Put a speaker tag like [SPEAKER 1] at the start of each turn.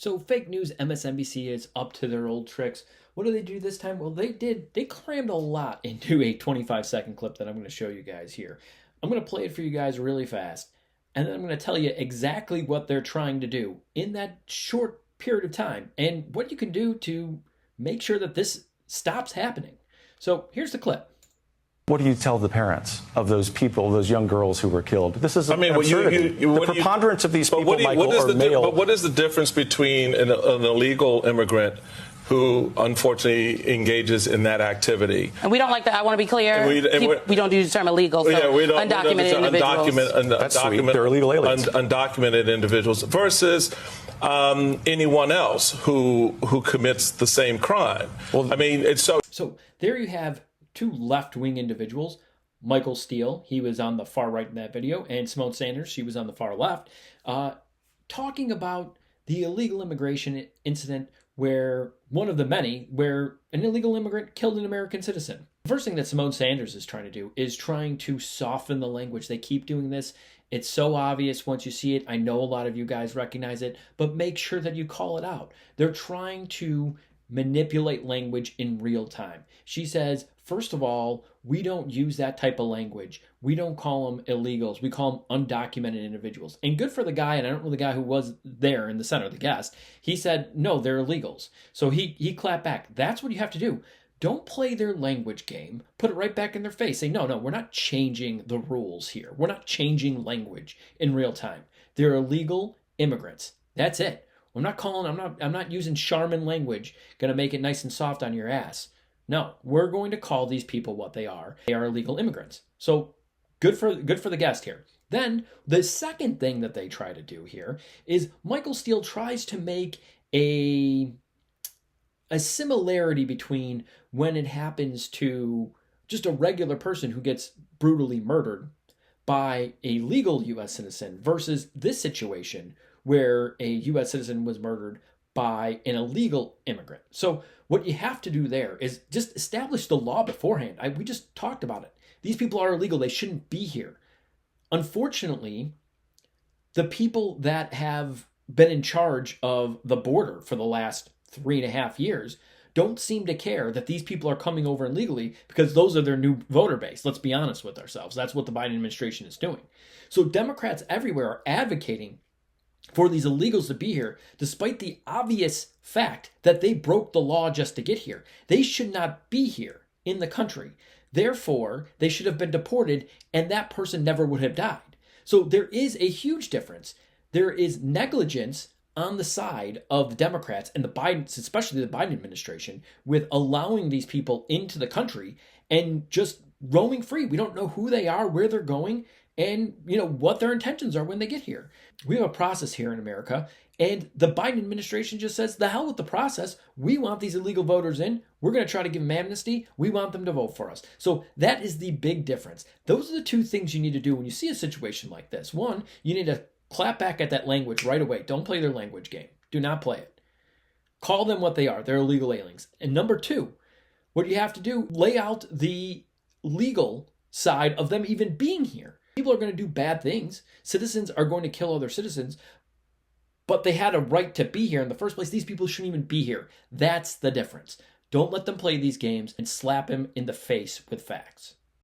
[SPEAKER 1] So fake news MSNBC is up to their old tricks. What do they do this time? Well, they crammed a lot into a 25-second clip that I'm going to show you guys here. I'm going to play it for you guys really fast, and then I'm going to tell you exactly what they're trying to do in that short period of time and what you can do to make sure that this stops happening. So here's the clip.
[SPEAKER 2] What do you tell the parents of those people, those young girls who were killed? This is
[SPEAKER 3] absurdity.
[SPEAKER 2] The preponderance of these people, Michael, are male.
[SPEAKER 3] But what is the difference between an illegal immigrant who unfortunately engages in that activity?
[SPEAKER 4] And we don't like that. I want to be clear. We don't use the term illegal. So
[SPEAKER 3] yeah, we don't.
[SPEAKER 4] Undocumented individuals.
[SPEAKER 3] That's
[SPEAKER 2] sweet. They're illegal aliens.
[SPEAKER 3] Undocumented individuals versus anyone else who commits the same crime. Well, I mean, it's so.
[SPEAKER 1] So there you have two left-wing individuals. Michael Steele, he was on the far right in that video, and Simone Sanders, she was on the far left, talking about the illegal immigration incident where one of the many, where an illegal immigrant killed an American citizen. The first thing that Simone Sanders is trying to do is trying to soften the language. They keep doing this. It's so obvious once you see it. I know a lot of you guys recognize it, but make sure that you call it out. They're trying to manipulate language in real time. She says, first of all, we don't use that type of language. We don't call them illegals. We call them undocumented individuals. And good for the guy, and I don't know the guy who was there in the center, the guest. He said, no, they're illegals. So he clapped back. That's what you have to do. Don't play their language game. Put it right back in their face. Say, no, we're not changing the rules here. We're not changing language in real time. They're illegal immigrants. That's it. I'm not using Charmin language, gonna make it nice and soft on your ass. No, we're going to call these people what they are. They are illegal immigrants. So good for the guest here. Then the second thing that they try to do here is Michael Steele tries to make a similarity between when it happens to just a regular person who gets brutally murdered by a legal U.S. citizen versus this situation where a U.S. citizen was murdered by an illegal immigrant. So what you have to do there is just establish the law beforehand. We just talked about it. These people are illegal. They shouldn't be here. Unfortunately, the people that have been in charge of the border for the last 3.5 years don't seem to care that these people are coming over illegally because those are their new voter base. Let's be honest with ourselves. That's what the Biden administration is doing. So Democrats everywhere are advocating for these illegals to be here, despite the obvious fact that they broke the law just to get here. They should not be here in the country. Therefore, they should have been deported, and that person never would have died. So there is a huge difference. There is negligence on the side of the Democrats and the Bidens, especially the Biden administration, with allowing these people into the country and just roaming free. We don't know who they are, where they're going, and what their intentions are when they get here. We have a process here in America, and the Biden administration just says, the hell with the process. We want these illegal voters in. We're going to try to give them amnesty. We want them to vote for us. So that is the big difference. Those are the two things you need to do when you see a situation like this. One, you need to clap back at that language right away. Don't play their language game. Do not play it. Call them what they are. They're illegal aliens. And number two, what you have to do, lay out the legal side of them even being here. People are going to do bad things. Citizens are going to kill other citizens, but they had a right to be here in the first place. These people shouldn't even be here. That's the difference. Don't let them play these games and slap him in the face with facts.